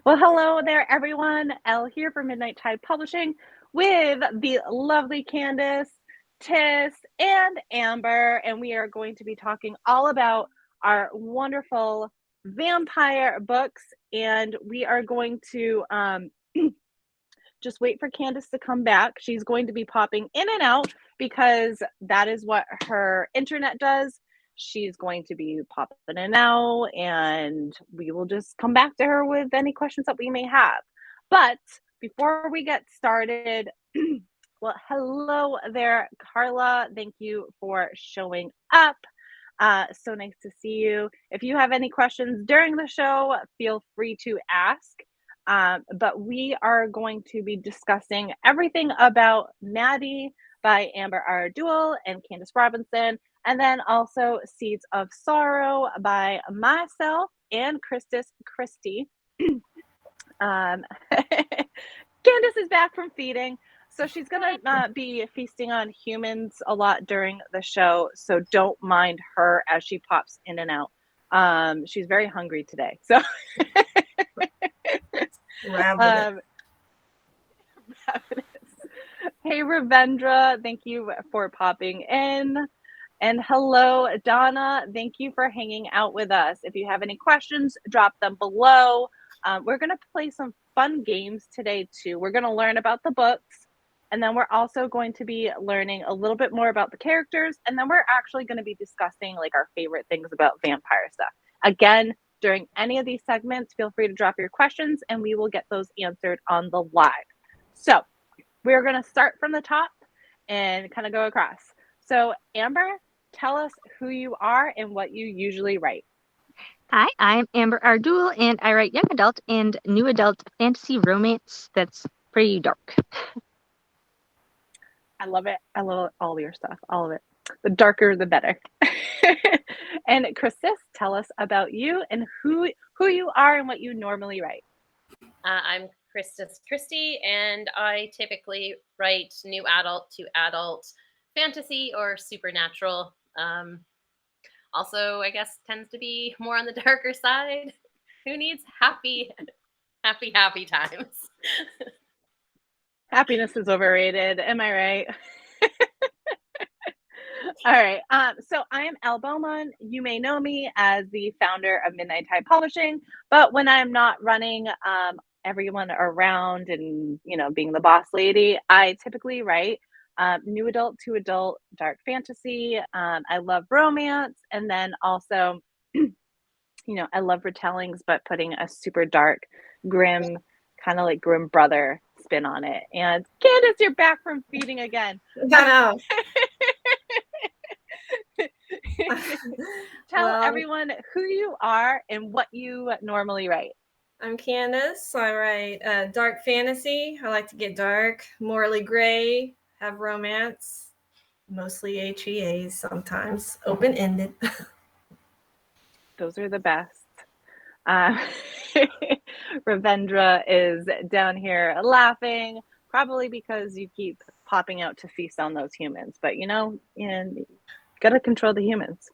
Well, hello there, everyone. Elle here for Midnight Tide Publishing with the lovely Candace, Tiss, and Amber. And we are going to be talking all about our wonderful vampire books. And we are going to just wait for Candace to come back. She's going to be popping in and out because that is what her internet does. She's going to be popping in and out, and we will just come back to her with any questions that we may have. But before we get started, well, hello there, Carla. Thank you for showing up. So nice to see you. If you have any questions during the show, feel free to ask. But we are going to be discussing everything about Maddie by Amber R. Duell and Candace Robinson, and then also Seeds of Sorrow by myself and Christie. Candace is back from feeding, so she's going to be feasting on humans a lot during the show, so don't mind her as she pops in and out. She's very hungry today, so... Ravenous. Hey, Ravendra, thank you for popping in. And hello, Donna. Thank you for hanging out with us. If you have any questions, drop them below. We're going to play some fun games today, too. We're going to learn about the books, and then we're also going to be learning a little bit more about the characters, and then we're actually going to be discussing like our favorite things about vampire stuff. Again, during any of these segments, feel free to drop your questions and we will get those answered on the live. So we're going to start from the top and kind of go across. So Amber, tell us who you are and what you usually write. Hi, I'm Amber R. Duell, and I write young adult and new adult fantasy romance that's pretty dark. I love it. I love all your stuff, all of it. The darker, the better. And Christis, tell us about you and who you are and what you normally write. I'm Christie, and I typically write new adult to adult fantasy or supernatural. Also, I guess tends to be more on the darker side. Who needs happy times? Happiness is overrated. Am I right? All right. So I am Elle Beaumont. You may know me as the founder of Midnight Tide Publishing, but when I'm not running everyone around and being the boss lady, I typically write new adult to adult dark fantasy. I love romance, and then also, I love retellings, but putting a super dark, grim, kind of like grim brother spin on it. And Candace, you're back from feeding again. I know. Tell everyone who you are and what you normally write. I'm Candace. I write dark fantasy. I like to get dark, morally gray, have romance, mostly HEAs, sometimes open-ended. Those are the best. Ravendra is down here laughing, probably because you keep popping out to feast on those humans, but gotta control the humans.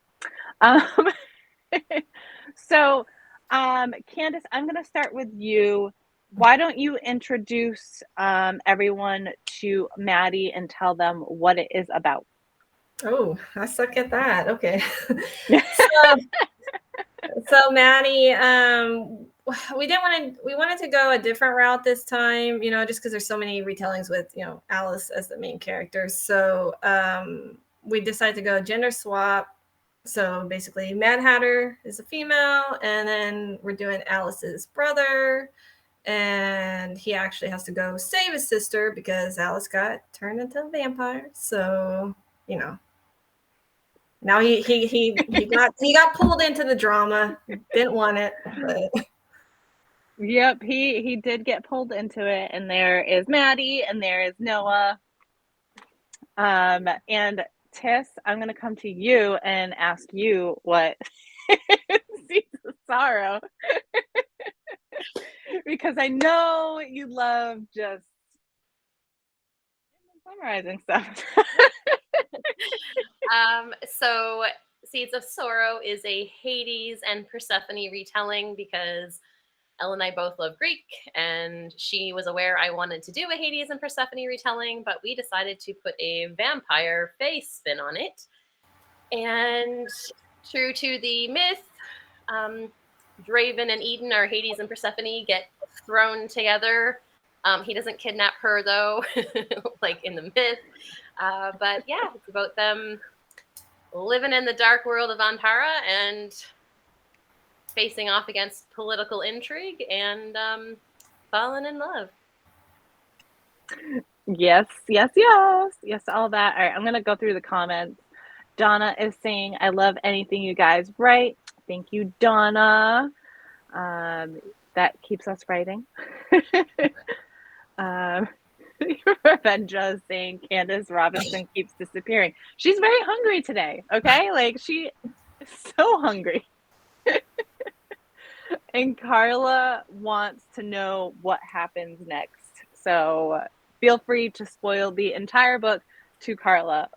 So Candace, I'm gonna start with you. Why don't you introduce everyone to Maddie and tell them what it is about? Oh, I suck at that. Okay. So Maddie, we wanted to go a different route this time, just because there's so many retellings with, Alice as the main character. So we decided to go gender swap. So basically Mad Hatter is a female, and then we're doing Alice's brother, and he actually has to go save his sister because Alice got turned into a vampire. So, now he got pulled into the drama. Didn't want it, but Yep, he did get pulled into it, and there is Maddie, and there is Noah. And Tiss, I'm gonna come to you and ask you what Seeds of Sorrow, because I know you love just summarizing stuff. So Seeds of Sorrow is a Hades and Persephone retelling because Elle and I both love Greek, and she was aware I wanted to do a Hades and Persephone retelling, but we decided to put a vampire fae spin on it. And true to the myth, Draven and Eden, or Hades and Persephone, get thrown together. He doesn't kidnap her, though, like in the myth. But yeah, it's about them living in the dark world of Antara and facing off against political intrigue and falling in love. Yes, all that. All right, I'm going to go through the comments. Donna is saying, I love anything you guys write. Thank you, Donna. That keeps us writing. Ravenja is saying, Candace Robinson keeps disappearing. She's very hungry today, okay? Like, she is so hungry. And Carla wants to know what happens next. So feel free to spoil the entire book to Carla.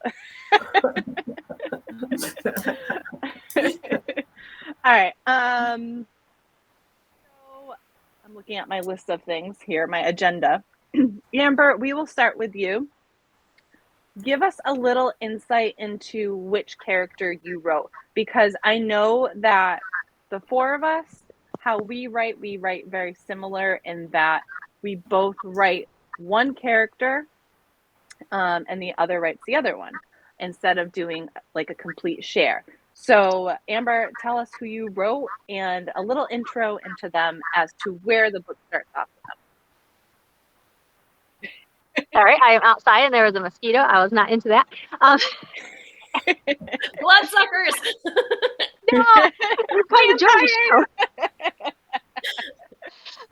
All right. So I'm looking at my list of things here, my agenda. Amber, we will start with you. Give us a little insight into which character you wrote, because I know that the four of us, how we write very similar in that we both write one character and the other writes the other one instead of doing like a complete share. So Amber, tell us who you wrote and a little intro into them as to where the book starts off with them. Sorry, I am outside and there was a mosquito. I was not into that. Bloodsuckers! No, you're kind of joining the show.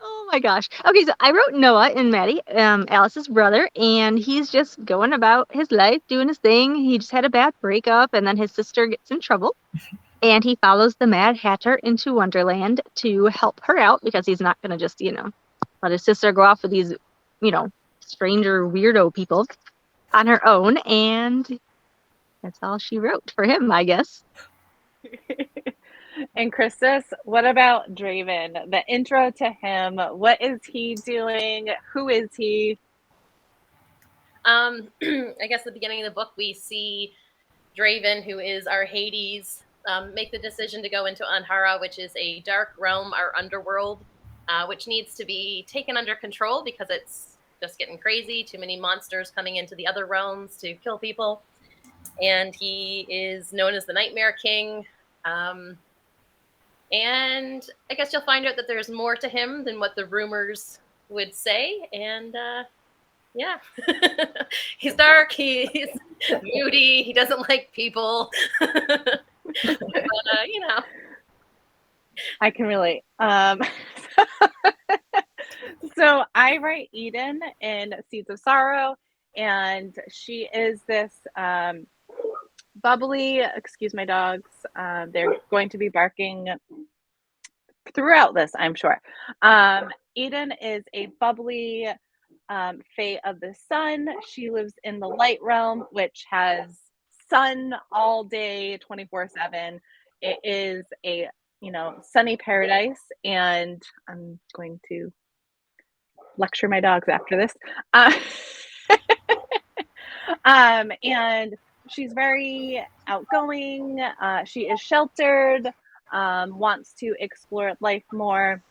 Oh my gosh. Okay, so I wrote Noah and Maddie, Alice's brother, and he's just going about his life, doing his thing. He just had a bad breakup, and then his sister gets in trouble. And he follows the Mad Hatter into Wonderland to help her out because he's not going to just, let his sister go off with these, stranger weirdo people on her own. And that's all she wrote for him, I guess. And Christis, what about Draven? The intro to him. What is he doing? Who is he? I guess at the beginning of the book, we see Draven, who is our Hades, make the decision to go into Anhara, which is a dark realm, our underworld, which needs to be taken under control because it's just getting crazy. Too many monsters coming into the other realms to kill people. And he is known as the Nightmare King. And I guess you'll find out that there's more to him than what the rumors would say. And yeah, he's dark, he's moody, he doesn't like people. But, I can relate. So I write Eden in Seeds of Sorrow, and she is this bubbly, excuse my dogs, they're going to be barking throughout this, I'm sure. Eden is a bubbly fae of the sun. She lives in the light realm, which has sun all day, 24/7. It is a sunny paradise, and I'm going to lecture my dogs after this. And she's very outgoing. She is sheltered, wants to explore life more.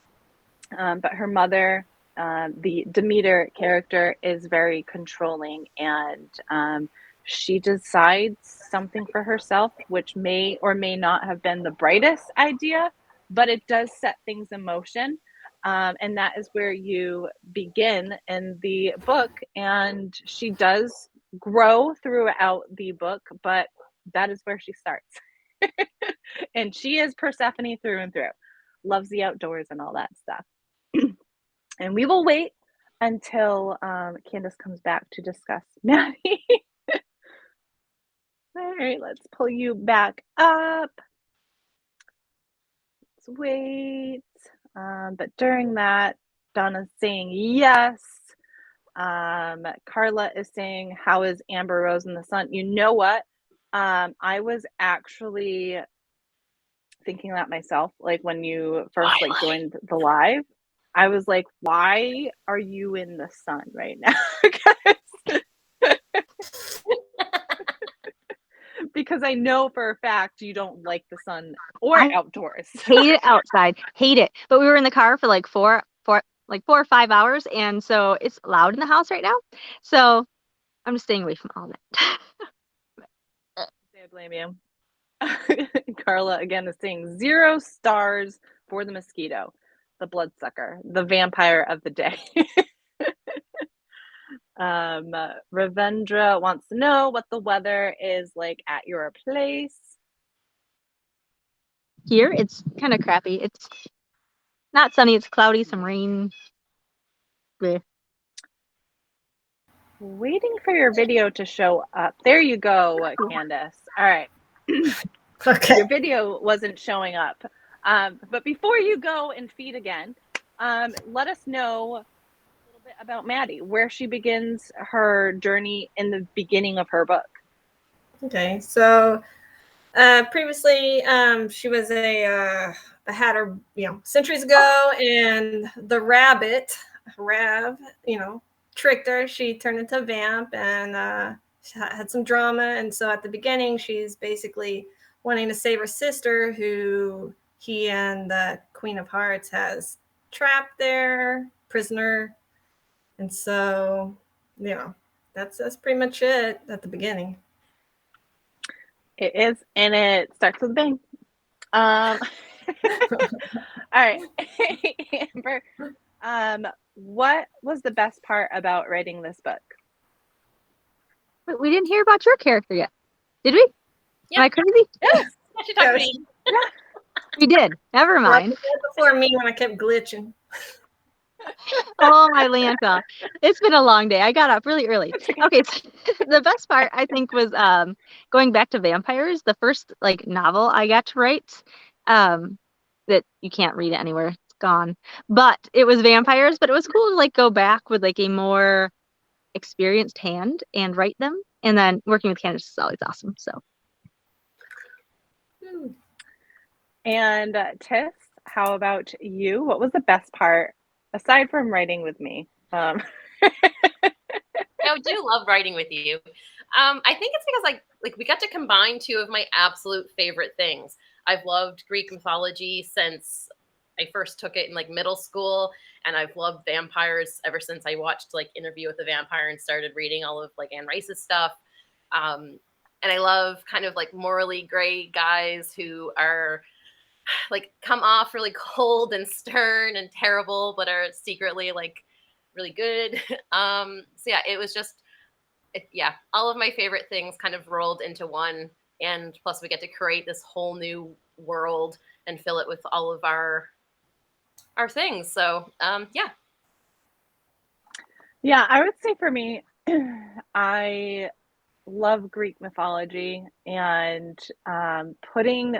But her mother, the Demeter character, is very controlling, and she decides something for herself, which may or may not have been the brightest idea, but it does set things in motion. And that is where you begin in the book. And she does grow throughout the book, but that is where she starts. And she is Persephone through and through. Loves the outdoors and all that stuff. And we will wait until Candace comes back to discuss Maddie. All right, let's pull you back up. Let's wait. But during that, Donna's saying yes. Carla is saying, how is Amber Rose in the Sun? You know what? I was actually thinking that myself, like when you first joined the live. I was like, why are you in the sun right now? Because I know for a fact you don't like the sun or outdoors. Hate it outside. Hate it. But we were in the car for like 4 or 5 hours, and so it's loud in the house right now. So I'm just staying away from all that. I blame you. Carla again is saying 0 stars for the mosquito, the bloodsucker, the vampire of the day. Ravendra wants to know what the weather is like at your place. Here, it's kind of crappy. It's not sunny. It's cloudy, some rain. Bleh. Waiting for your video to show up. There you go, Candace. All right. Okay. Your video wasn't showing up. But before you go and feed again, let us know a little bit about Maddie, where she begins her journey in the beginning of her book. Okay, so previously she was a hatter, centuries ago, and the rabbit, Rav, tricked her. She turned into a vamp and she had some drama. And so at the beginning, she's basically wanting to save her sister, who he and the Queen of Hearts has trapped there, prisoner. And so, that's pretty much it at the beginning. It is, and it starts with a bang. All right, Amber, what was the best part about writing this book? But we didn't hear about your character yet, did we? Yeah. Am I crazy? Yes. She talked to me. Yeah. We did. Never mind. Before me when I kept glitching. Oh, my landfill. It's been a long day. I got up really early. Okay, so the best part, I think, was going back to vampires. The first novel I got to write, that you can't read it anywhere. It's gone. But it was vampires, but it was cool to go back with a more experienced hand and write them. And then working with Candace is always awesome. So. And Tiff, how about you? What was the best part aside from writing with me? I do love writing with you. I think it's because we got to combine two of my absolute favorite things. I've loved Greek mythology since I first took it in middle school, and I've loved vampires ever since I watched Interview with the Vampire and started reading all of Anne Rice's stuff. And I love kind of morally gray guys who are come off really cold and stern and terrible, but are secretly really good. So yeah, it was just, all of my favorite things kind of rolled into one. And plus we get to create this whole new world and fill it with all of our things. So yeah. Yeah, I would say for me, I love Greek mythology, and putting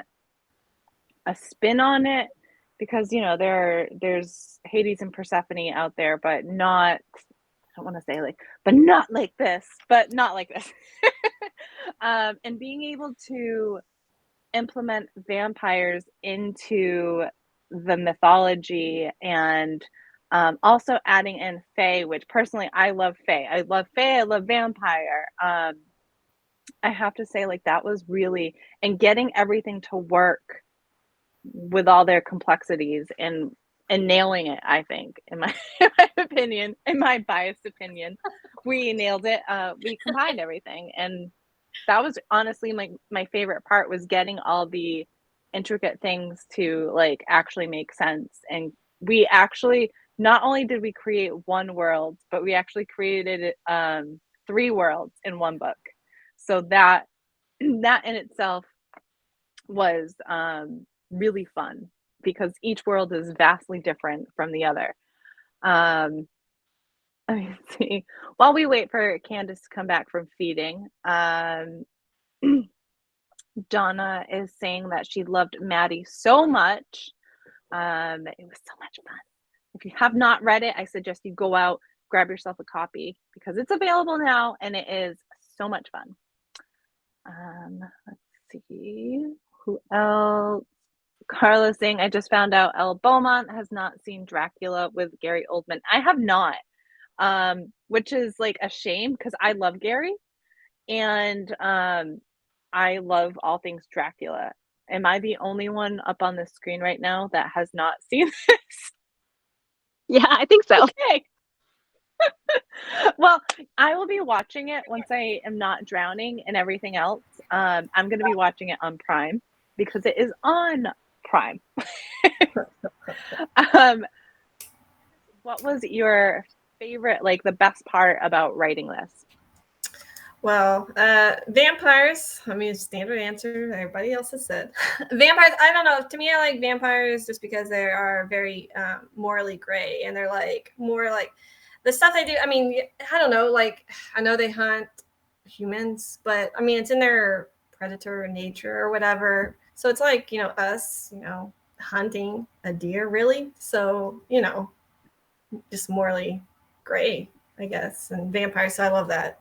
a spin on it, because there's Hades and Persephone out there, but not, I don't want to say but not like this, and being able to implement vampires into the mythology, and also adding in fae, which personally I love fae. I love vampire. I have to say that was really, and getting everything to work with all their complexities and nailing it, I think, in my opinion, in my biased opinion, we nailed it. We combined everything, and that was honestly my favorite part, was getting all the intricate things to actually make sense. And we actually, not only did we create one world, but we actually created 3 worlds in one book. So that in itself was really fun, because each world is vastly different from the other. Let me see. While we wait for Candace to come back from feeding, Donna is saying that she loved Maddie so much. It was so much fun. If you have not read it, I suggest you go out, grab yourself a copy, because it's available now and it is so much fun. Let's see. Who else? Carla's saying, I just found out Elle Beaumont has not seen Dracula with Gary Oldman. I have not, which is like a shame because I love Gary and I love all things Dracula. Am I the only one up on the screen right now that has not seen this? Yeah, I think so. Okay. Well, I will be watching it once I am not drowning and everything else. I'm going to be watching it on Prime because it is on Prime. What was your favorite, like the best part about writing this? Well, vampires. I mean, standard answer. Everybody else has said vampires. I don't know. To me, I like vampires just because they are very morally gray, and they're like more like the stuff they do. I mean, I don't know. Like, I know they hunt humans, but I mean, it's in their predator nature or whatever. So it's like, us, hunting a deer, really. So, just morally gray, I guess. And vampires. So I love that.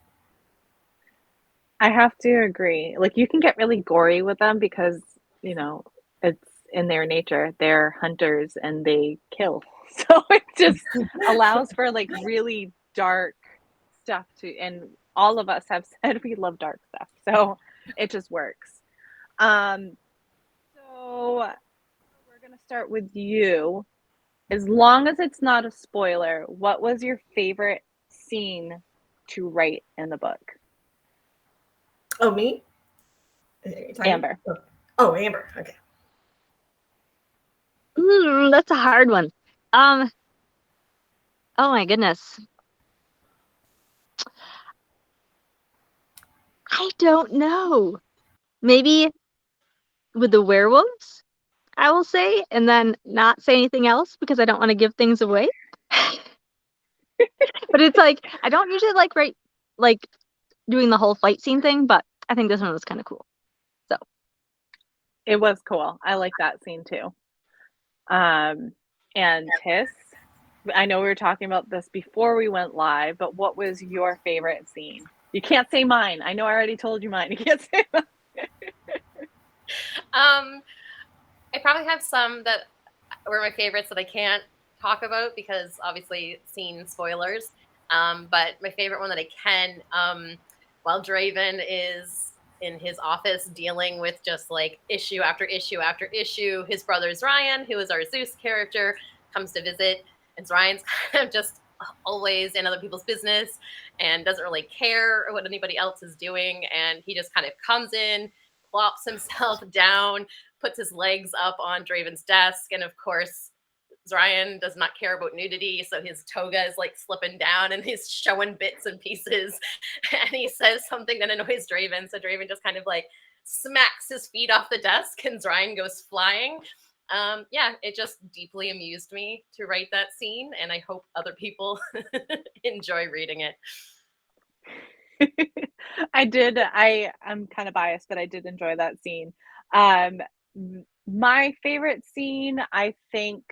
I have to agree. Like you can get really gory with them because, it's in their nature. They're hunters and they kill. So it just allows for like really dark stuff and all of us have said we love dark stuff. So it just works. So we're going to start with you. As long as it's not a spoiler, what was your favorite scene to write in the book? Oh, me? Amber. Oh, Amber. Okay. That's a hard one. Oh my goodness. I don't know. Maybe with the werewolves, I will say, and then not say anything else because I don't want to give things away. But it's like I don't usually write doing the whole fight scene thing, but I think this one was kind of cool. So it was cool. I like that scene too. And Tiss, I know we were talking about this before we went live, but what was your favorite scene? You can't say mine. I know I already told you mine. You can't say mine. I probably have some that were my favorites that I can't talk about because obviously scene spoilers. But my favorite one that I can, while Draven is in his office dealing with just like issue after issue after issue, his brother's Ryan, who is our Zeus character, comes to visit, and Ryan's kind of just always in other people's business and doesn't really care what anybody else is doing, and he just kind of comes in, plops himself down, puts his legs up on Draven's desk, and of course Ryan does not care about nudity, so his toga is like slipping down and he's showing bits and pieces. And he says something that annoys Draven, so Draven just kind of like smacks his feet off the desk and Ryan goes flying. Yeah, it just deeply amused me to write that scene, and I hope other people enjoy reading it. I did. I'm kind of biased, but I did enjoy that scene. My favorite scene, I think,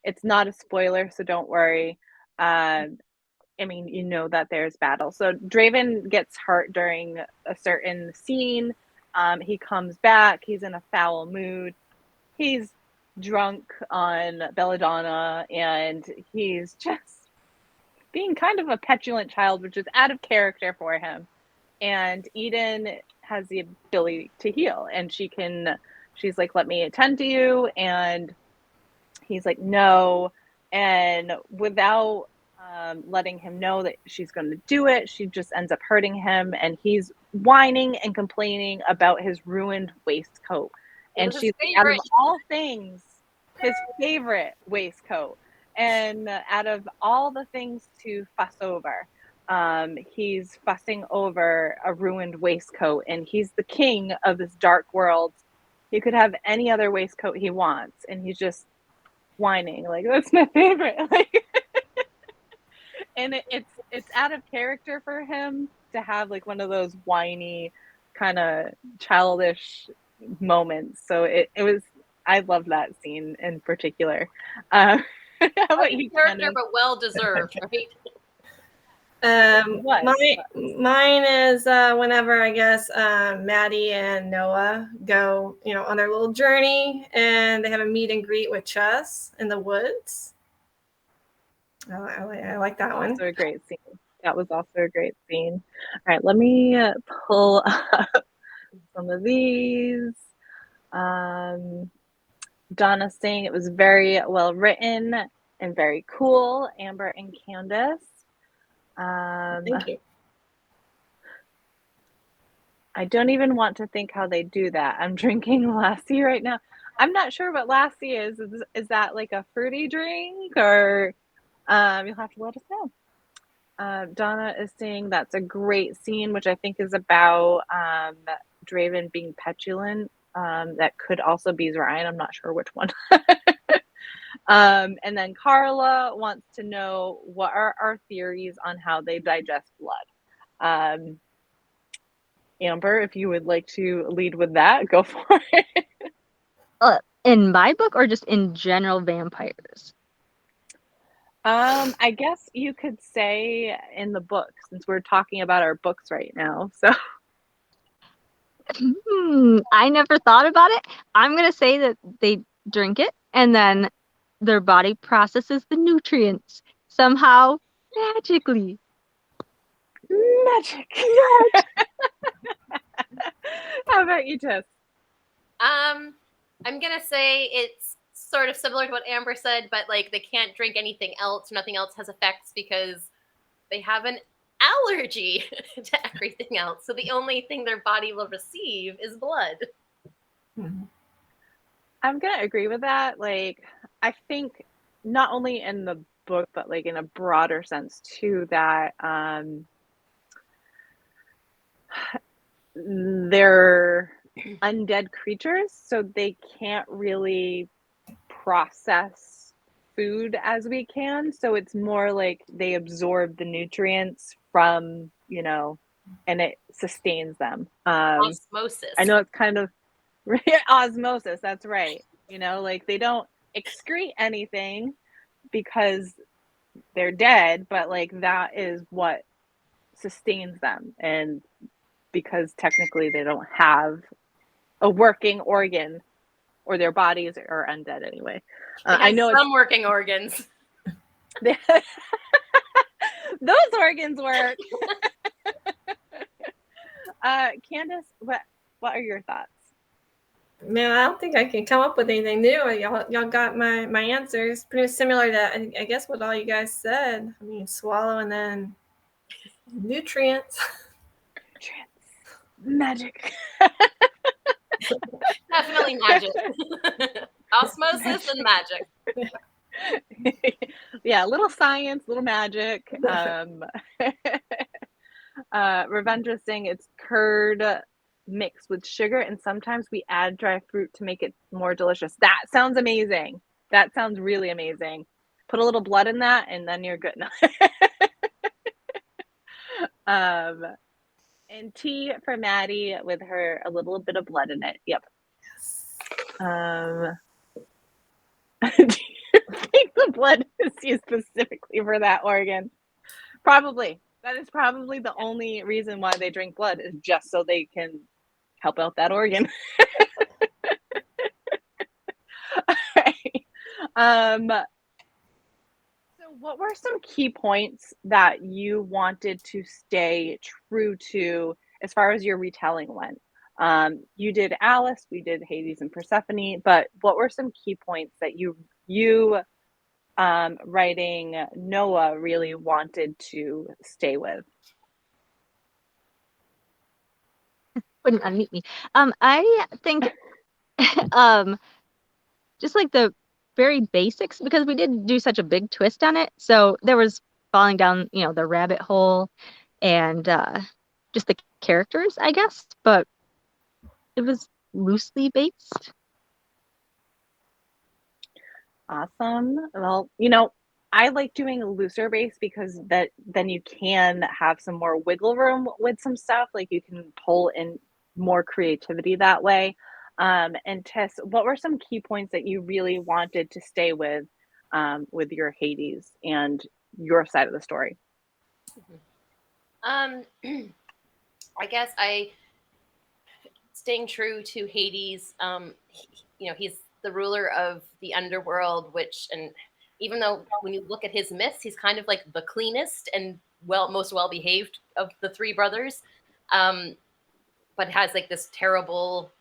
it's not a spoiler, so don't worry. I mean, you know that there's battle. So Draven gets hurt during a certain scene. He comes back. He's in a foul mood. He's drunk on belladonna, and he's just being kind of a petulant child, which is out of character for him. And Eden has the ability to heal, and she's like, let me attend to you. And he's like, no. And without letting him know that she's going to do it, she just ends up hurting him. And he's whining and complaining about his ruined waistcoat. And she's like, out of all things, his favorite waistcoat. And out of all the things to fuss over, he's fussing over a ruined waistcoat, and he's the king of this dark world. He could have any other waistcoat he wants, and he's just whining like, that's my favorite. Like, and it's out of character for him to have like one of those whiny kind of childish moments. So it was, I love that scene in particular. How about you, character, but well deserved, right? Mine is whenever I guess Maddie and Noah go, on their little journey, and they have a meet and greet with Chess in the woods. I like that one. Also a great scene. That was also a great scene. All right, let me pull up some of these. Donna saying it was very well written and very cool. Amber and Candace. Thank you. I don't even want to think how they do that. I'm drinking Lassie right now. I'm not sure what Lassie is. Is that like a fruity drink, or you'll have to let us know. Donna is saying that's a great scene, which I think is about Draven being petulant. That could also be Ryan. I'm not sure which one. And then Carla wants to know what are our theories on how they digest blood. Amber, if you would like to lead with that, go for it. In my book, or just in general vampires? I guess you could say in the book, since we're talking about our books right now. So I never thought about it. I'm gonna say that they drink it and then their body processes the nutrients somehow magically. Magic. How about you, Tess? I'm gonna say it's sort of similar to what Amber said, but like they can't drink anything else. Nothing else has effects because they have an allergy to everything else. So the only thing their body will receive is blood. I'm gonna agree with that. Like, I think not only in the book, but like in a broader sense too, that they're undead creatures, so they can't really process food as we can. So it's more like they absorb the nutrients from, and it sustains them. Osmosis. I know it's kind of osmosis. That's right. Like they don't excrete anything because they're dead, but like that is what sustains them. And because technically they don't have a working organ, or their bodies are undead anyway. I know some working organs. Those organs work. Candace, what are your thoughts? Man, I don't think I can come up with anything new. Y'all got my answers. Pretty similar to, I guess, what all you guys said. I mean, swallow and then nutrients. Magic. Definitely magic. Osmosis and magic. Yeah, little science, little magic. Revendra saying it's curd mixed with sugar, and sometimes we add dry fruit to make it more delicious. That sounds amazing. That sounds really amazing. Put a little blood in that, and then you're good. And tea for Maddie with a little bit of blood in it. Yep. Do you think the blood is used specifically for that organ? Probably. That is probably the only reason why they drink blood, is just so they can help out that organ. All right. So what were some key points that you wanted to stay true to as far as your retelling went? You did Alice, we did Hades and Persephone, but what were some key points that you writing Noah really wanted to stay with? Wouldn't unmute me. I think just like the very basics, because we did do such a big twist on it. So there was falling down, the rabbit hole, and just the characters, I guess, but it was loosely based. Awesome. Well, I like doing a looser base because then you can have some more wiggle room with some stuff. Like you can pull in more creativity that way. And Tess, what were some key points that you really wanted to stay with your Hades and your side of the story? I guess staying true to Hades. He's the ruler of the underworld, and even though when you look at his myths, he's kind of like the cleanest and most well behaved of the three brothers, but has like this terrible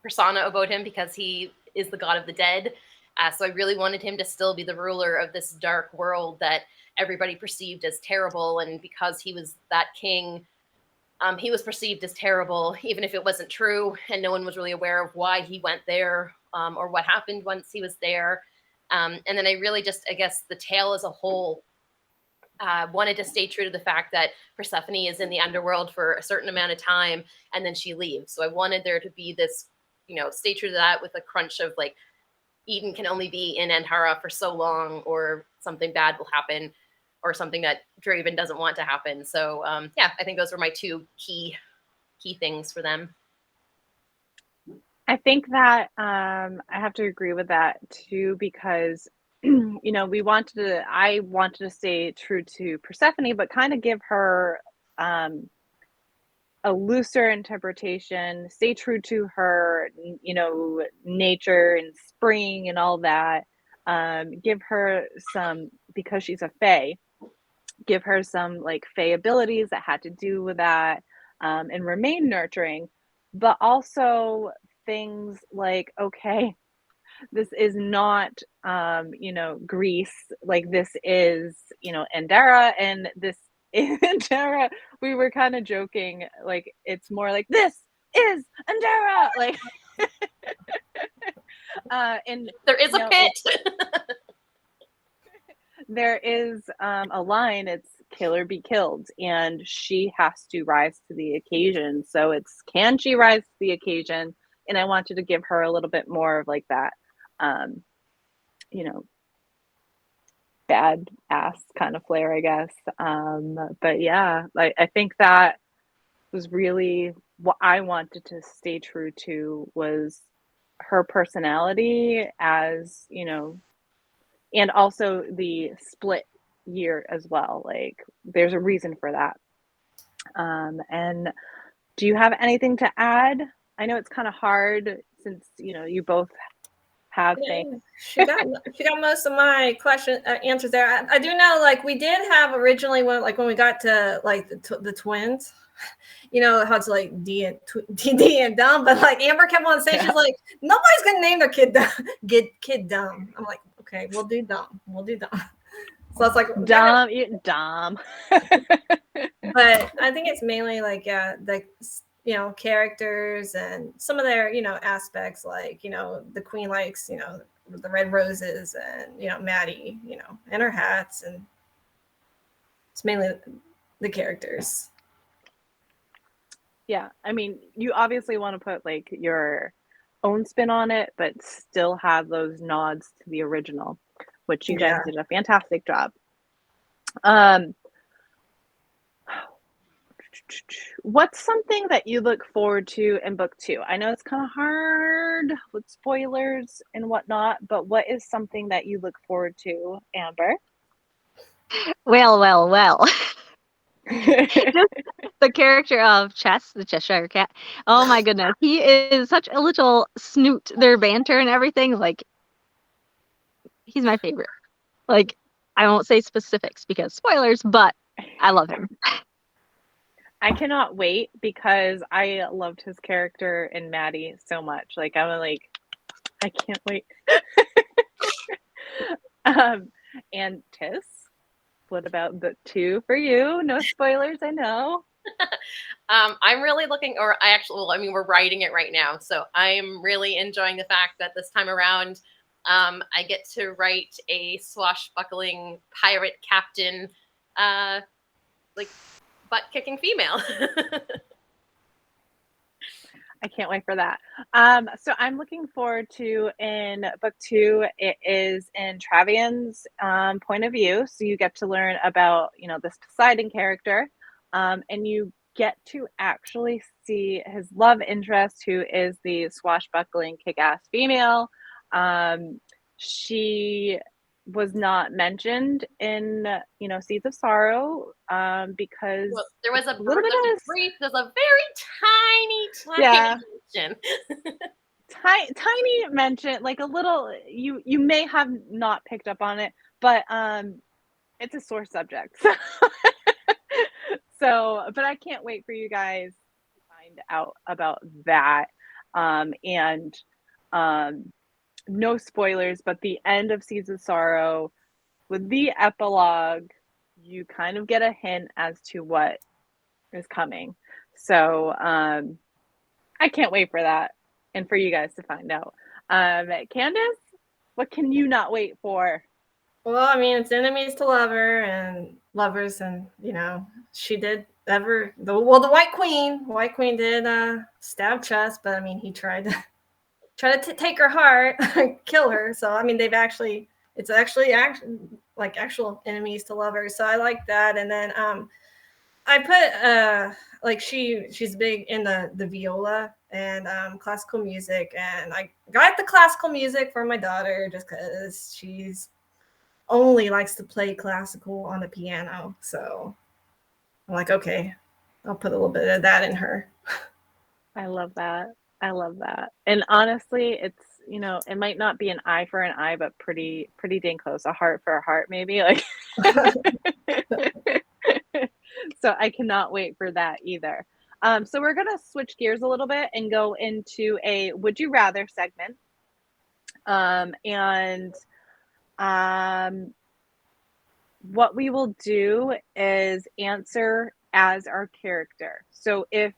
persona about him because he is the god of the dead. So I really wanted him to still be the ruler of this dark world that everybody perceived as terrible, and because he was that king, he was perceived as terrible, even if it wasn't true, and no one was really aware of why he went there, or what happened once he was there. And then I really just, I guess, the tale as a whole, wanted to stay true to the fact that Persephone is in the underworld for a certain amount of time, and then she leaves. So I wanted there to be this, stay true to that with a crunch of like, Eden can only be in Anhara for so long, or something bad will happen, or something that Draven doesn't want to happen. So I think those were my two key things for them. I think that I have to agree with that too, because I wanted to stay true to Persephone, but kind of give her a looser interpretation, stay true to her, nature and spring and all that. Give her some, because she's a fae, give her some like fae abilities that had to do with that, and remain nurturing, but also things like, okay, this is not Greece, like this is Andara, and this is Andara. We were kind of joking, like it's more like this is Andara, like and there is a pit. there is a line, it's kill or be killed, and she has to rise to the occasion. So it's, can she rise to the occasion? And I wanted to give her a little bit more of like that bad ass kind of flair, I guess. But yeah, like I think that was really what I wanted to stay true to, was her personality, as and also the split year as well. Like there's a reason for that. And do you have anything to add? I know it's kind of hard since you both have things. She got most of my answers there. I do know, like, we did have originally when we got to like the twins, how it's like D and dumb, but like Amber kept on saying, she's like, nobody's gonna name their kid dumb. I'm like, okay, we'll do dumb. So it's like dumb, you're dumb. But I think it's mainly like characters and some of their aspects, like the queen likes the red roses, and Maddie and her hats, and it's mainly the characters. Yeah, I mean, you obviously want to put like your own spin on it, but still have those nods to the original, which you guys did a fantastic job. What's something that you look forward to in book 2? I know it's kind of hard with spoilers and whatnot, but what is something that you look forward to, Amber? Well. The character of Chess, the Cheshire Cat. Oh my goodness. He is such a little snoot. Their banter and everything, like, he's my favorite. Like, I won't say specifics because spoilers, but I love him. I cannot wait because I loved his character in Maddie so much. Like, I'm like, I can't wait. And Tiss, what about book 2 for you? No spoilers, I know. I'm really looking, we're writing it right now. So I'm really enjoying the fact that this time around, I get to write a swashbuckling pirate captain, like butt-kicking female. I can't wait for that. So I'm looking forward to, in book 2, it is in Travian's point of view. So you get to learn about, this Poseidon character, and you get to actually see his love interest, who is the swashbuckling kick-ass female. She was not mentioned in Seeds of Sorrow, because Well, there was a little bit of there's a very tiny Yeah. mention. tiny mention, like a little, you may have not picked up on it, but it's a sore subject. So, but I can't wait for you guys to find out about that. And no spoilers, but the end of Seeds of Sorrow, with the epilogue, you kind of get a hint as to what is coming. So I can't wait for that and for you guys to find out. Candace, what can you not wait for? Well, I mean, it's enemies to lover and lovers, and she did the White Queen did stab Chest, but I mean, he tried to take her heart, kill her. So I mean, it's actually like actual enemies to lovers. So I like that, and then I put like she's big in the viola and classical music, and I got the classical music for my daughter just because she's only likes to play classical on the piano. So I'm like, okay, I'll put a little bit of that in her. I love that. And honestly, it's, it might not be an eye for an eye, but pretty dang close. A heart for a heart, maybe. Like, so I cannot wait for that either. So we're gonna switch gears a little bit and go into a would you rather segment. And what we will do is answer as our character. So if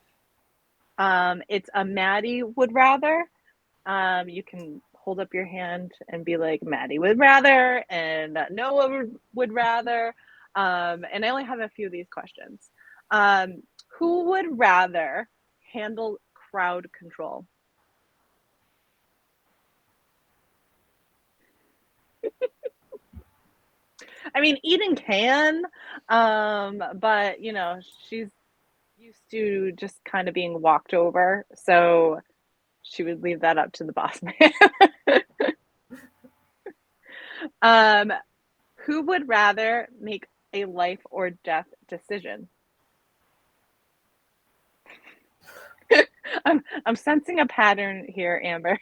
it's a Maddie would rather, you can hold up your hand and be like, Maddie would rather, and Noah would rather. And I only have a few of these questions. Who would rather handle crowd control? I mean, Eden can, but she's used to just kind of being walked over, so she would leave that up to the boss man. Who would rather make a life or death decision? I'm sensing a pattern here, Amber.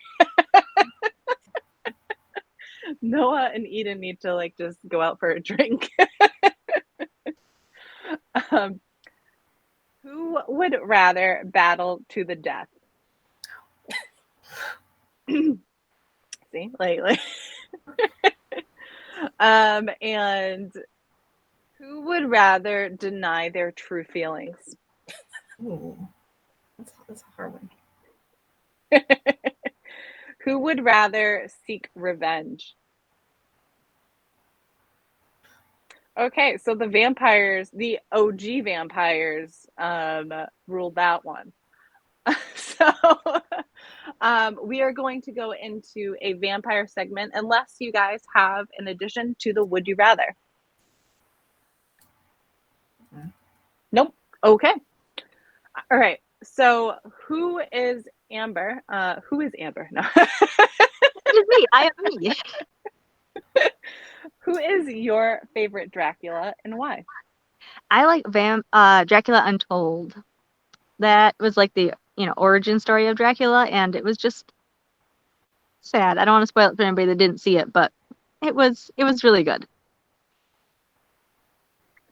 Noah and Eden need to just go out for a drink. Who would rather battle to the death? See, and who would rather deny their true feelings? Ooh, that's a hard one. Who would rather seek revenge? Okay, so the vampires, the OG vampires, ruled that one. So we are going to go into a vampire segment unless you guys have an addition to the would you rather. Nope. Okay. All right. So who is Amber? Who is Amber? No. It is me. I am me. Who is your favorite Dracula and why? I like Dracula Untold. That was like the origin story of Dracula, and it was just sad. I don't want to spoil it for anybody that didn't see it, but it was really good.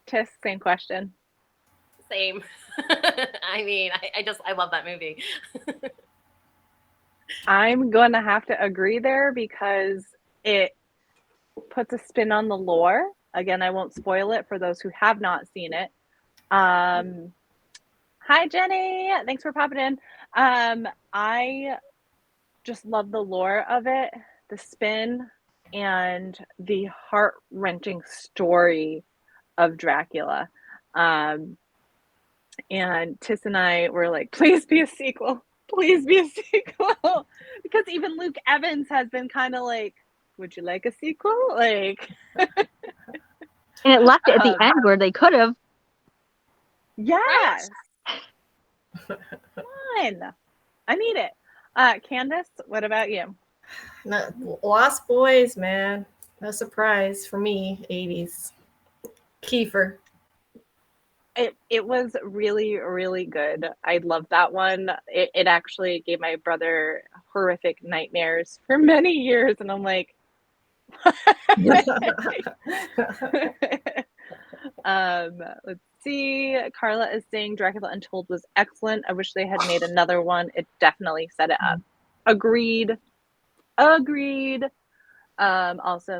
Tiss, same question. Same. I mean, I love that movie. I'm going to have to agree there because it puts a spin on the lore. Again, I won't spoil it for those who have not seen it. Hi, Jenny. Thanks for popping in. I just love the lore of it, the spin, and the heart-wrenching story of Dracula. And Tiss and I were like, please be a sequel. Please be a sequel. Because even Luke Evans has been kind of like, would you like a sequel? Like, and it left it at the end where they could have. Yes. Fun. I need it. Candace, what about you? Lost Boys, man. No surprise for me, 80s. Kiefer. It was really, really good. I love that one. It actually gave my brother horrific nightmares for many years, and I'm like, let's see. Carla is saying Dracula Untold was excellent. I wish they had made another one. It definitely set it up. Agreed. Also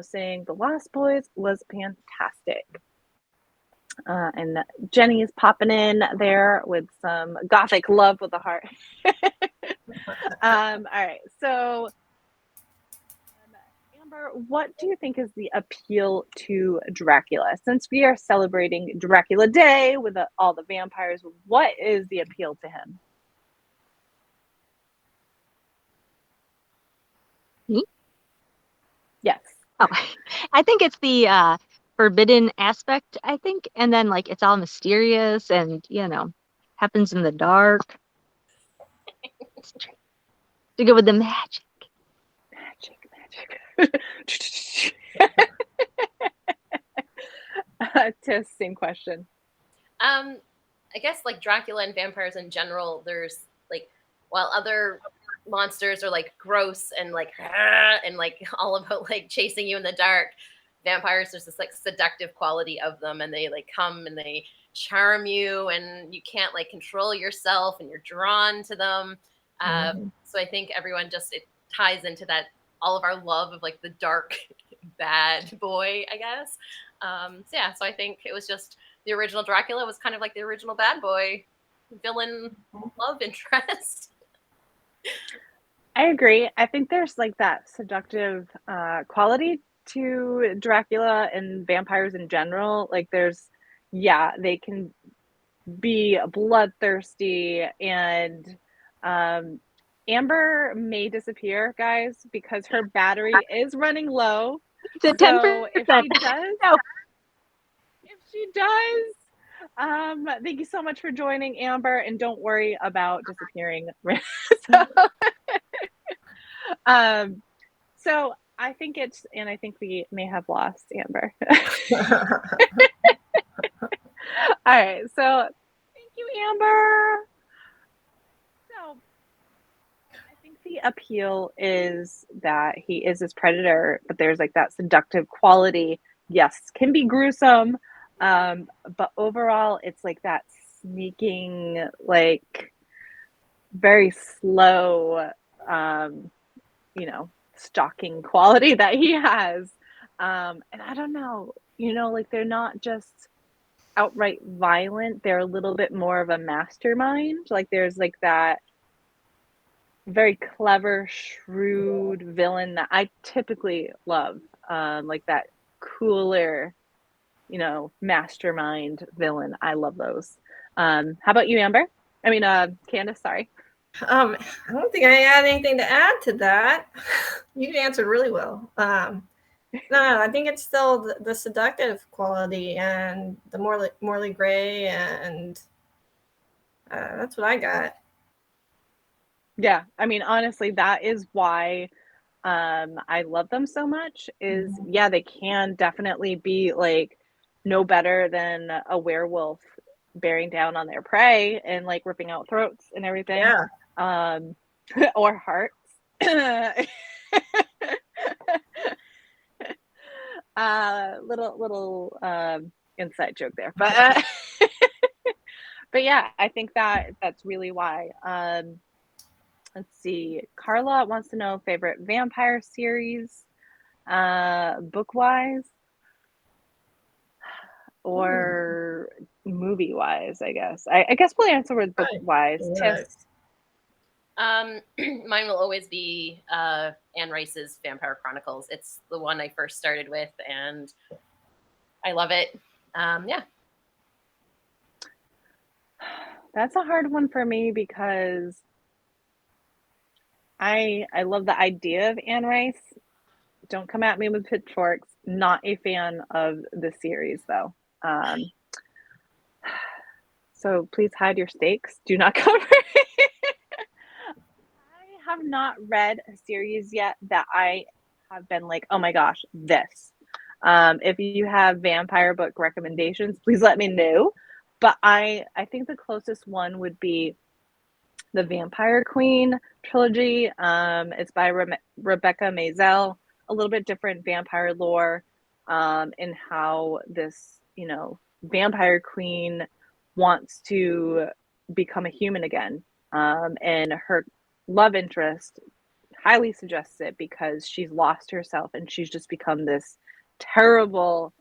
saying The Lost Boys was fantastic. And Jenny is popping in there with some gothic love with a heart. All right, so Amber, what do you think is the appeal to Dracula? Since we are celebrating Dracula Day with all the vampires, what is the appeal to him? Me? Yes. Oh, I think it's the forbidden aspect, I think. And then, like, it's all mysterious and, happens in the dark. To go with the magic. Tess, same question. I guess like Dracula and vampires in general, there's like, while other monsters are like gross and like and like all about like chasing you in the dark, vampires, there's this like seductive quality of them, and they like come and they charm you, and you can't like control yourself, and you're drawn to them. So I think everyone just, it ties into that, all of our love of like the dark bad boy, I guess. So I think it was just, the original Dracula was kind of like the original bad boy villain love interest. I agree. I think there's like that seductive quality to Dracula and vampires in general. Like they can be bloodthirsty, and Amber may disappear, guys, because her battery is running low. It's at 10%. If she does, thank you so much for joining, Amber, and don't worry about disappearing. So I think I think we may have lost Amber. All right, so thank you, Amber. So I think the appeal is that he is this predator, but there's like that seductive quality. Yes, can be gruesome, but overall, it's like that sneaking, like very slow, stalking quality that he has. And I don't know, like they're not just outright violent, they're a little bit more of a mastermind. Like there's like that very clever, shrewd villain that I typically love, like that cooler, mastermind villain. I love those. How about you, Amber? I mean, Candace, sorry. I don't think I had anything to add to that. You answered really well. No, I think it's still the seductive quality and the Morley Gray, and that's what I got. Yeah, I mean, honestly, that is why I love them so much. Is they can definitely be like no better than a werewolf bearing down on their prey and like ripping out throats and everything. Yeah. Or hearts. Little inside joke there, but but yeah, I think that's really why. Let's see. Carla wants to know favorite vampire series, book wise or movie wise. I guess. I guess we'll answer with book wise. Right. Mine will always be Anne Rice's Vampire Chronicles. It's the one I first started with, and I love it. Yeah. That's a hard one for me because I love the idea of Anne Rice. Don't come at me with pitchforks. Not a fan of the series though. So please hide your stakes. Do not cover it. I have not read a series yet that I have been like, oh my gosh, this. If you have vampire book recommendations, please let me know. But I think the closest one would be the Vampire Queen trilogy. It's by Rebecca Maisel. A little bit different vampire lore, in how this, vampire queen wants to become a human again. And her love interest highly suggests it because she's lost herself and she's just become this terrible,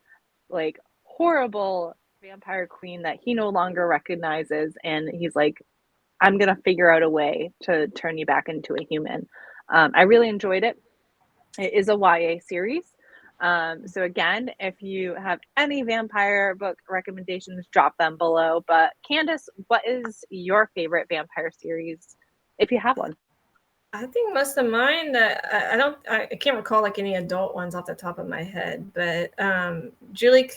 like horrible vampire queen that he no longer recognizes. And he's like, I'm going to figure out a way to turn you back into a human. I really enjoyed it. It is a YA series. So again, if you have any vampire book recommendations, drop them below. But Candace, what is your favorite vampire series, if you have one? I think most of mine that I can't recall like any adult ones off the top of my head, but Julie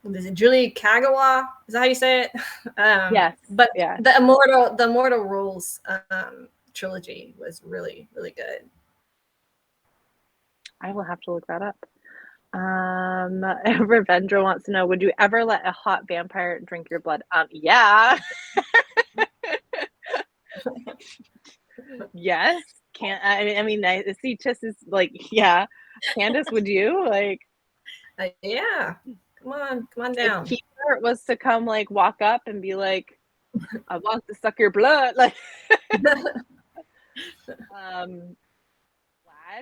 Kagawa, is that how you say it? Yes. But yeah. the Immortal Rules trilogy was really, really good. I will have to look that up. Revendra wants to know, would you ever let a hot vampire drink your blood? Yeah. Yes. I see Tiss is like, yeah. Candace, would you? Like, yeah. Come on down. If Peter was to come, like, walk up and be like, I want to suck your blood, like, Vlad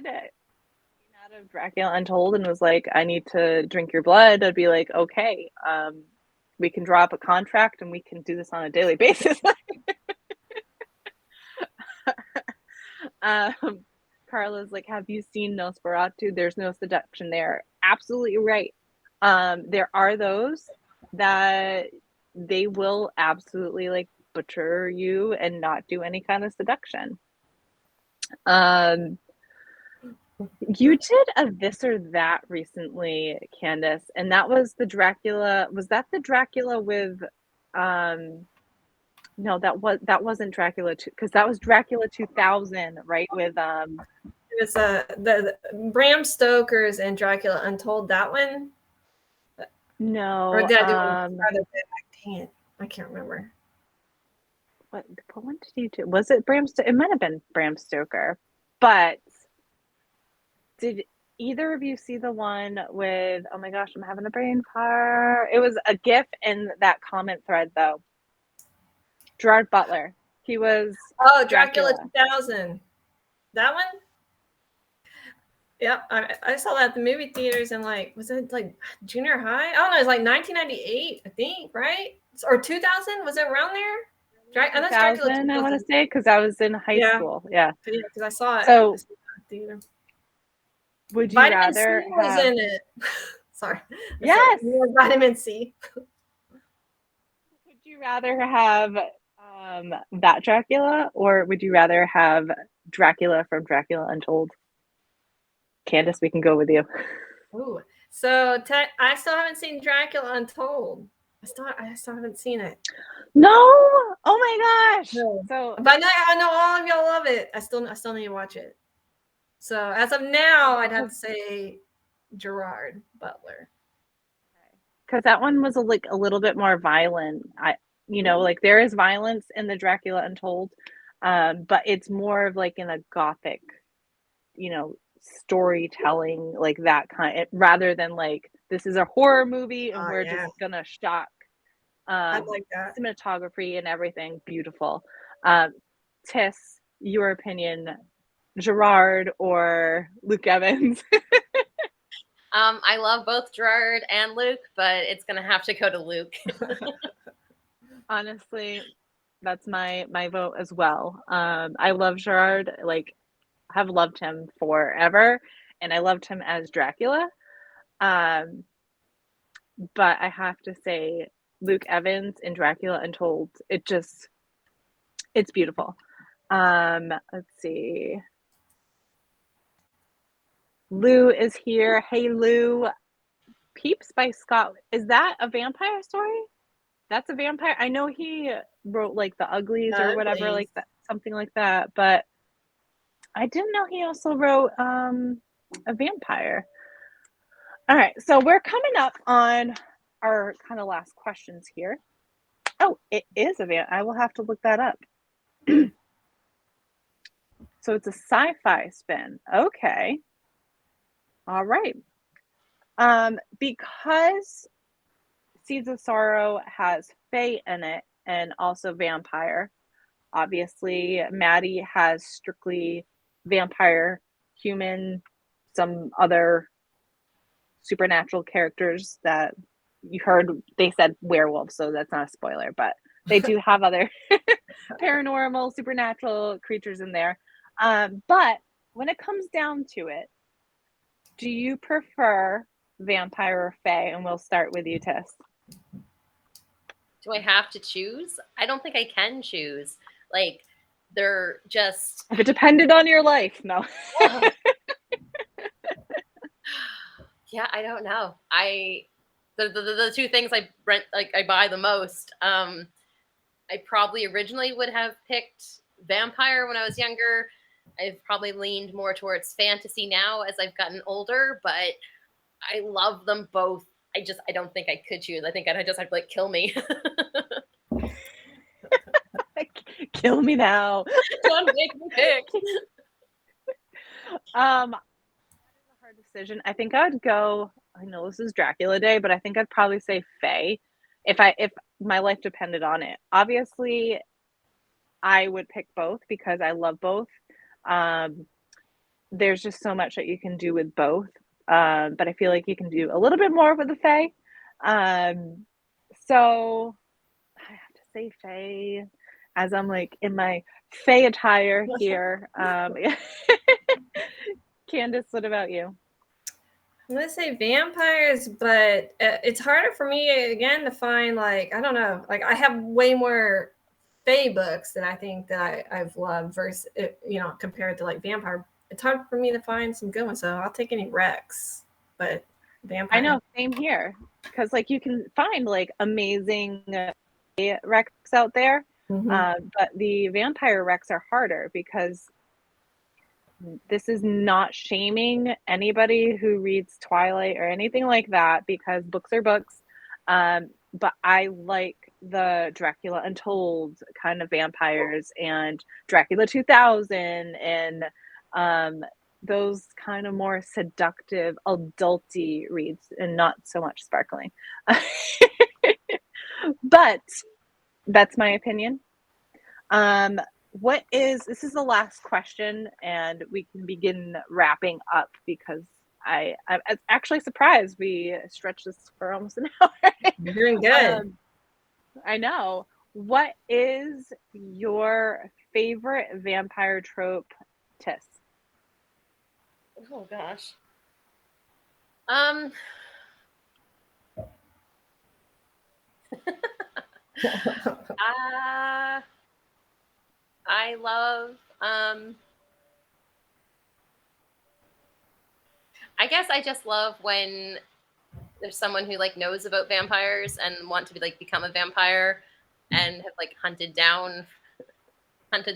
came out of Dracula Untold and was like, I need to drink your blood, I'd be like, okay, we can draw up a contract and we can do this on a daily basis. Carla's like, have you seen Nosferatu? There's no seduction there. Absolutely right. There are those that they will absolutely like butcher you and not do any kind of seduction. You did a this or that recently, Candace, and that was the Dracula. Was that the Dracula with no, that wasn't Dracula 2, because that was Dracula 2000, right? With it was the Bram Stoker's and Dracula Untold, that one. No. Or did I do one farther back? Dang it, I can't remember. What one did you do? Was it Bram Stoker? It might have been Bram Stoker. But did either of you see the one with, oh my gosh, I'm having a brain fire. It was a GIF in that comment thread though. Gerard Butler. He was Dracula 2000. That one? Yep, I saw that at the movie theaters in like, was it like junior high? I don't know, it was like 1998, I think, right? Or 2000? Was it around there? 2000, I want to say, because I was in high school. Yeah. Because I saw it. So, at the theater. Would you Vitamin rather C was have... in it. Sorry. Yes. More vitamin C. Would you rather have that Dracula, or would you rather have Dracula from Dracula Untold? Candace, we can go with you. Ooh, so I still haven't seen Dracula Untold. I still haven't seen it. No, oh my gosh. No. So, but I know all of y'all love it. I still need to watch it. So as of now, I'd have to say Gerard Butler. Because that one was a little bit more violent. Like there is violence in the Dracula Untold, but it's more of like in a gothic, storytelling, like that kind, rather than like this is a horror movie and we're just gonna shock. I like that cinematography and everything, beautiful. Tiss, your opinion, Gerard or Luke Evans? I love both Gerard and Luke, but it's gonna have to go to Luke. Honestly, that's my vote as well. I love Gerard, like have loved him forever, and I loved him as Dracula. But I have to say Luke Evans in Dracula Untold, it's beautiful. Let's see. Lou is here. Hey Lou. Peeps by Scott. Is that a vampire story? That's a vampire. I know he wrote like The Uglies or whatever, like that, something like that. But I didn't know he also wrote A vampire. All right, so we're coming up on our kind of last questions here. Oh, it is a vampire. I will have to look that up. So it's a sci-fi spin. Okay. All right. Because Seeds of Sorrow has fae in it and also vampire. Obviously, Maddie has strictly vampire, human, some other supernatural characters that you heard. They said werewolves, so that's not a spoiler, but they do have other paranormal, supernatural creatures in there. But when it comes down to it, do you prefer vampire or fae? And we'll start with you, Tess. Do I have to choose? I don't think I can choose. Like, they're just... If it depended on your life, no. Yeah, I don't know. The two things I buy the most. I probably originally would have picked vampire when I was younger. I've probably leaned more towards fantasy now as I've gotten older, but I love them both. I don't think I could choose. I think I'd just have to kill me. Kill me now. Don't make me pick. That is a hard decision. I think I would go. I know this is Dracula Day, but I think I'd probably say fae if my life depended on it. Obviously, I would pick both because I love both. There's just so much that you can do with both. But I feel like you can do a little bit more with the fae. So I have to say fae as I'm in my fae attire here. Candace, what about you? I'm gonna say vampires, but it's harder for me again to find I don't know. I have way more fae books than I think that I've loved versus compared to vampire. It's hard for me to find some good ones, so I'll take any Rex. But vampire, I know, same here, because you can find amazing Rex out there, but the vampire Rex are harder because this is not shaming anybody who reads Twilight or anything like that, because books are books. But I like the Dracula Untold kind of vampires and Dracula 2000 and those kind of more seductive, adulty reads and not so much sparkling. But that's my opinion. This is the last question and we can begin wrapping up because I'm actually surprised we stretched this for almost an hour. You're doing good. I know. What is your favorite vampire trope, Tiss? Oh gosh. I love I guess I just love when there's someone who knows about vampires and want to become a vampire and have hunted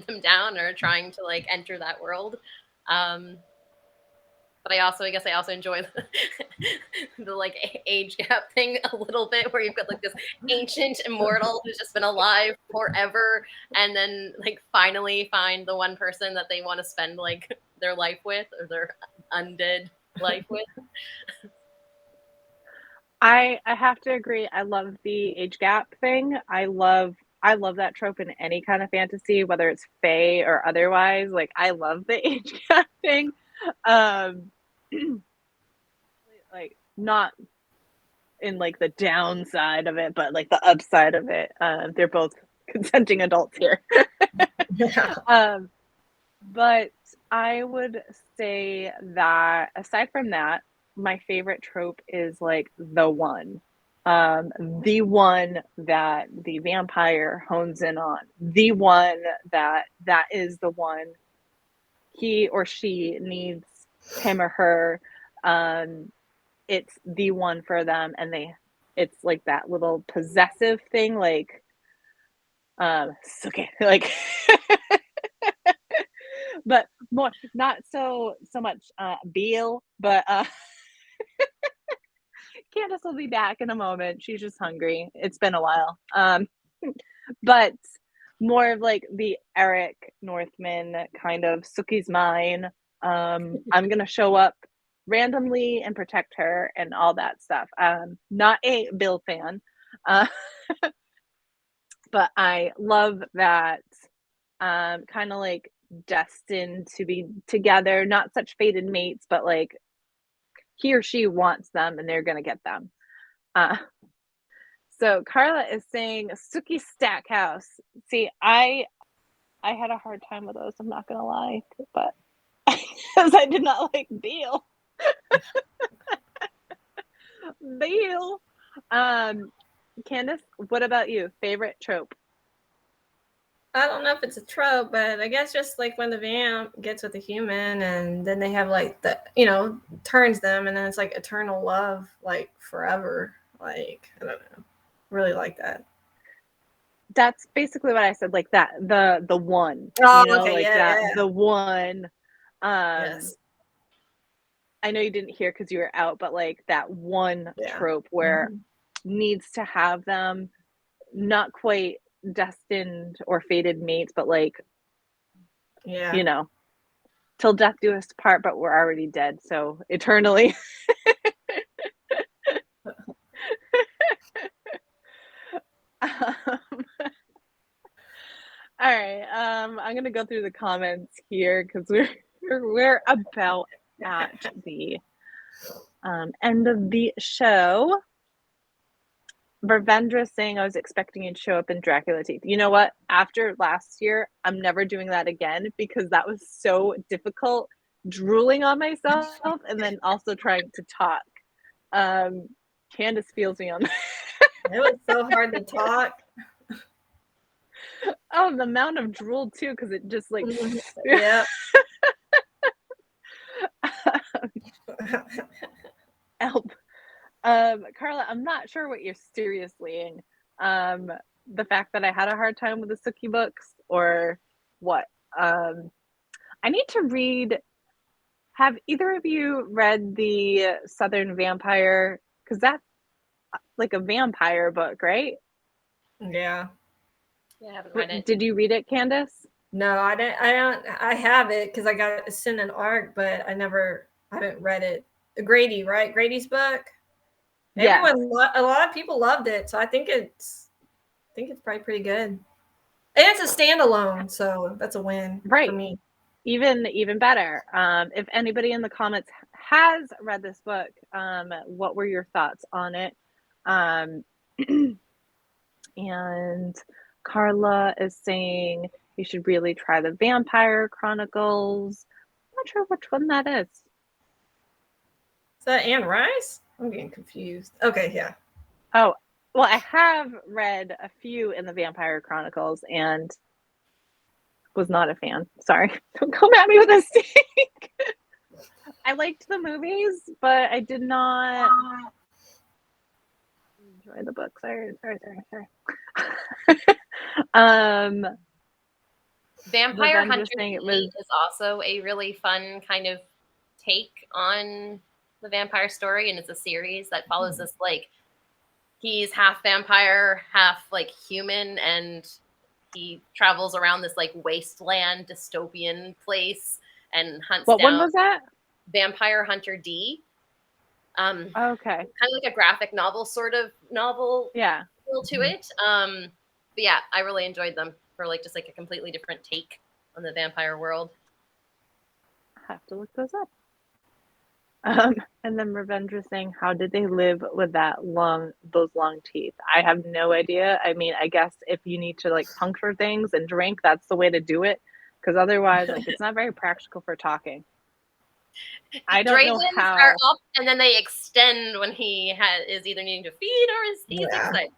them down or trying to enter that world. But I guess I also enjoy the age gap thing a little bit, where you've got this ancient immortal who's just been alive forever, and then finally find the one person that they want to spend their life with, or their undead life with. I have to agree. I love the age gap thing. I love that trope in any kind of fantasy, whether it's fae or otherwise. I love the age gap thing. Not in the downside of it, but the upside of it. They're both consenting adults here. But I would say that aside from that, my favorite trope is the one that the vampire hones in on, the one that is the one he or she needs him or her. It's the one for them, and it's that little possessive thing, okay, but more not so much Beal, but Candace will be back in a moment. She's just hungry. It's been a while. But more of like the Eric Northman kind of Sookie's mine. I'm gonna show up randomly and protect her and all that stuff. Not a Bill fan. But I love that kind of like destined to be together, not such fated mates, but like he or she wants them and they're gonna get them. So Carla is saying Sookie Stackhouse. See, I had a hard time with those, I'm not gonna lie, but because I did not like Beal. Beal. Candace, what about you? Favorite trope? I don't know if it's a trope, but I guess just like when the vamp gets with the human and then they have like the, turns them and then it's like eternal love, like forever. Like, I don't know. Really like that. That's basically what I said, like that, the one. Oh, okay, like yeah, that, yeah. the one. Yes. I know you didn't hear because you were out, but like that one trope where needs to have them not quite destined or fated mates, but like, till death do us part, but we're already dead, so eternally. All right, I'm gonna go through the comments here because we're about at the end of the show. Ravendra saying I was expecting you to show up in Dracula teeth. You know what? After last year, I'm never doing that again because that was so difficult, drooling on myself and then also trying to talk. Candace feels me on that. It was so hard to talk. Oh, the amount of drool too, because it just like yeah. Help. Carla, I'm not sure what you're seriously. The fact that I had a hard time with the Sookie books or what? I need to read. Have either of you read the Southern Vampire? Because that's like a vampire book, right? Yeah. Yeah, I haven't read it. Did you read it, Candace? No, I didn't. I have it because I got sent an arc, but I haven't read it. Grady, right? Grady's book. Yeah. A lot of people loved it, so I think it's probably pretty good. And it's a standalone, so that's a win for me. Even better. If anybody in the comments has read this book, what were your thoughts on it? And Carla is saying you should really try the Vampire Chronicles. I'm not sure which one that is. Is that Anne Rice? I'm getting confused. Okay, yeah. Oh, well, I have read a few in the Vampire Chronicles and was not a fan. Sorry. Don't come at me with a stick. I liked the movies, but I did not enjoy the book. Sorry. Vampire Hunter is also a really fun kind of take on the vampire story, and it's a series that follows this, like, he's half vampire, half like human, and he travels around this like wasteland dystopian place and hunts What down. one was that? Vampire Hunter D. Okay. Kind of like a graphic novel sort of novel. Yeah. Feel to it. But yeah, I really enjoyed them for like just like a completely different take on the vampire world. I have to look those up. And then Ravendra saying, how did they live with those long teeth? I have no idea. I mean, I guess if you need to like puncture things and drink, that's the way to do it. Because otherwise, like, it's not very practical for talking. I don't know how. Are up and then they extend when he is either needing to feed or he's excited.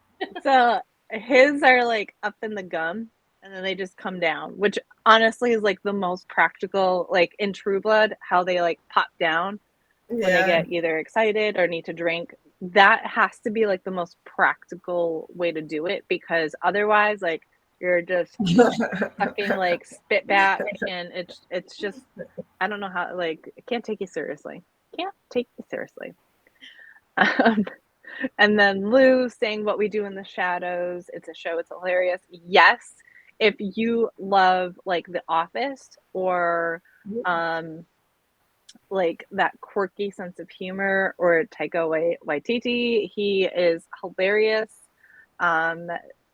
So his are like up in the gum and then they just come down, which honestly is like the most practical, like in True Blood, how they like pop down when they get either excited or need to drink. That has to be like the most practical way to do it, because otherwise, like, You're just fucking like spit back, and it's just, I don't know how, like, I can't take you seriously. Can't take you seriously. And then Lou saying What We Do in the Shadows. It's a show. It's hilarious. Yes, if you love like The Office or like that quirky sense of humor, or Taika Waititi, he is hilarious.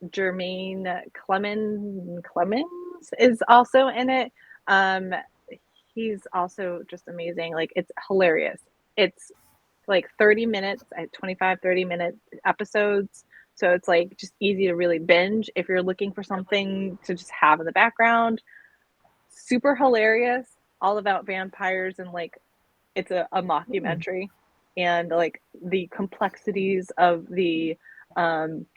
Jermaine Clemens is also in it. He's also just amazing. Like, it's hilarious. It's like 30 minutes, 25, 30-minute episodes. So it's like just easy to really binge if you're looking for something to just have in the background. Super hilarious, all about vampires, and like it's a mockumentary, and like the complexities of the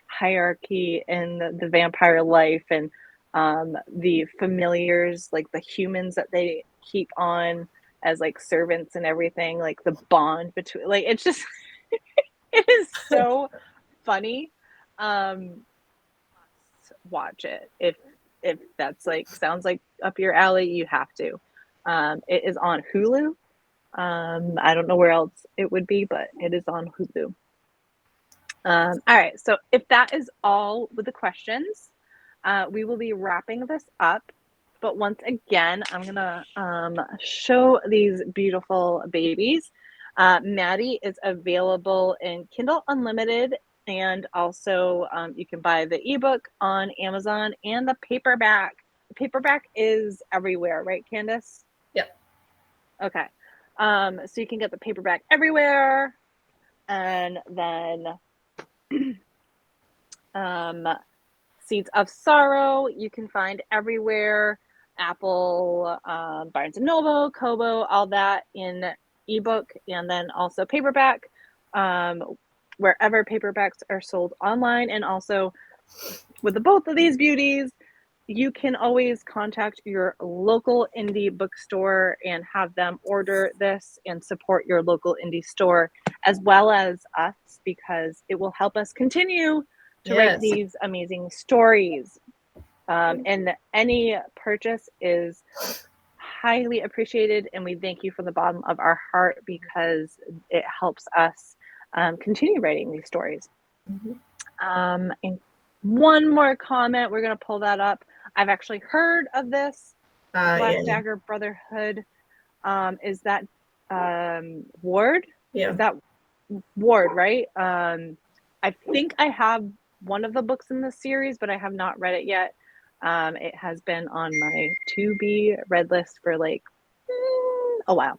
hierarchy in the vampire life, and the familiars, like the humans that they keep on as like servants and everything, like the bond between, like, it's just it is so funny. Watch it if that's like sounds like up your alley. You have to. It is on Hulu. I don't know where else it would be, but it is on Hulu. All right, so if that is all with the questions, we will be wrapping this up. But once again, I'm gonna show these beautiful babies. Maddie is available in Kindle Unlimited, and also you can buy the ebook on Amazon and the paperback. The paperback is everywhere, right, Candace? Yep. Okay. So you can get the paperback everywhere, and then Seeds of Sorrow you can find everywhere. Apple, Barnes & Noble, Kobo, all that in ebook, and then also paperback, wherever paperbacks are sold online. And also with the both of these beauties, you can always contact your local indie bookstore and have them order this and support your local indie store as well as us, because it will help us continue to write these amazing stories. And any purchase is highly appreciated, and we thank you from the bottom of our heart, because it helps us continue writing these stories. And one more comment, we're going to pull that up. I've actually heard of this Black Dagger Brotherhood. Is that Ward? Yeah. Is that Ward, right? I think I have one of the books in the series, but I have not read it yet. It has been on my to be read list for like a while.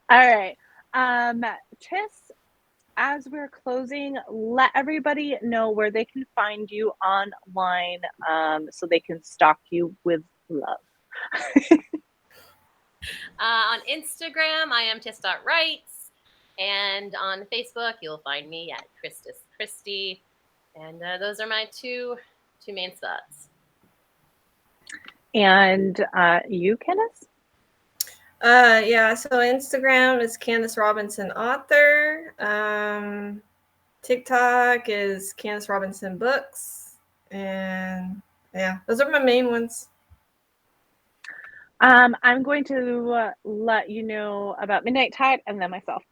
All right. Tiss, as we're closing, let everybody know where they can find you online, so they can stalk you with love. On Instagram, I am Tiss.Writes, and on Facebook, you'll find me at Christis Christie, and those are my two main spots. And you, Candace? Yeah, so Instagram is Candace Robinson Author. TikTok is Candace Robinson Books. And yeah, those are my main ones. I'm going to let you know about Midnight Tide and then myself.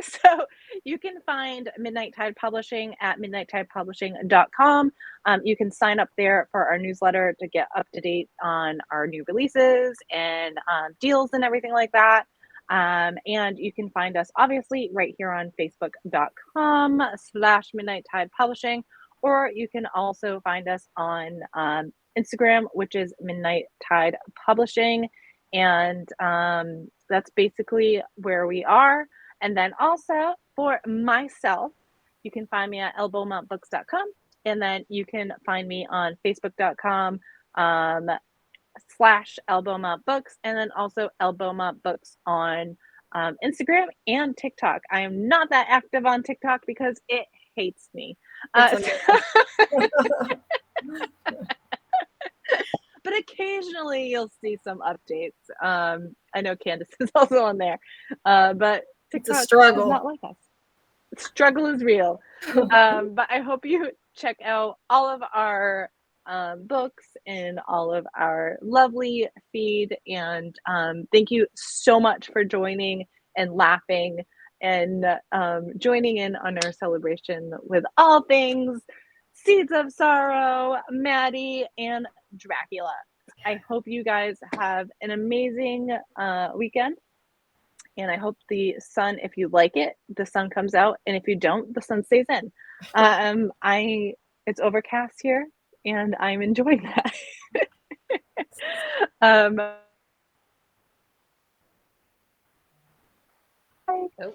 So you can find Midnight Tide Publishing at midnighttide.publishing.com. You can sign up there for our newsletter to get up to date on our new releases and deals and everything like that. And you can find us obviously right here on facebook.com/Midnight Tide Publishing, or you can also find us on Instagram, which is Midnight Tide Publishing. And that's basically where we are. And then also for myself, you can find me at elbeaumontbooks.com. And then you can find me on facebook.com /elbeaumontbooks, and then also elbeaumontbooks on Instagram and TikTok. I am not that active on TikTok because it hates me. But occasionally you'll see some updates. I know Candace is also on there, but TikTok it's a struggle. is not like us. Struggle is real. But I hope you check out all of our books and all of our lovely feed. And thank you so much for joining and laughing and joining in on our celebration with all things Seeds of Sorrow, Maddie, and Dracula. I hope you guys have an amazing weekend. And I hope the sun, if you like it, the sun comes out. And if you don't, the sun stays in. It's overcast here and I'm enjoying that. Bye. Oh.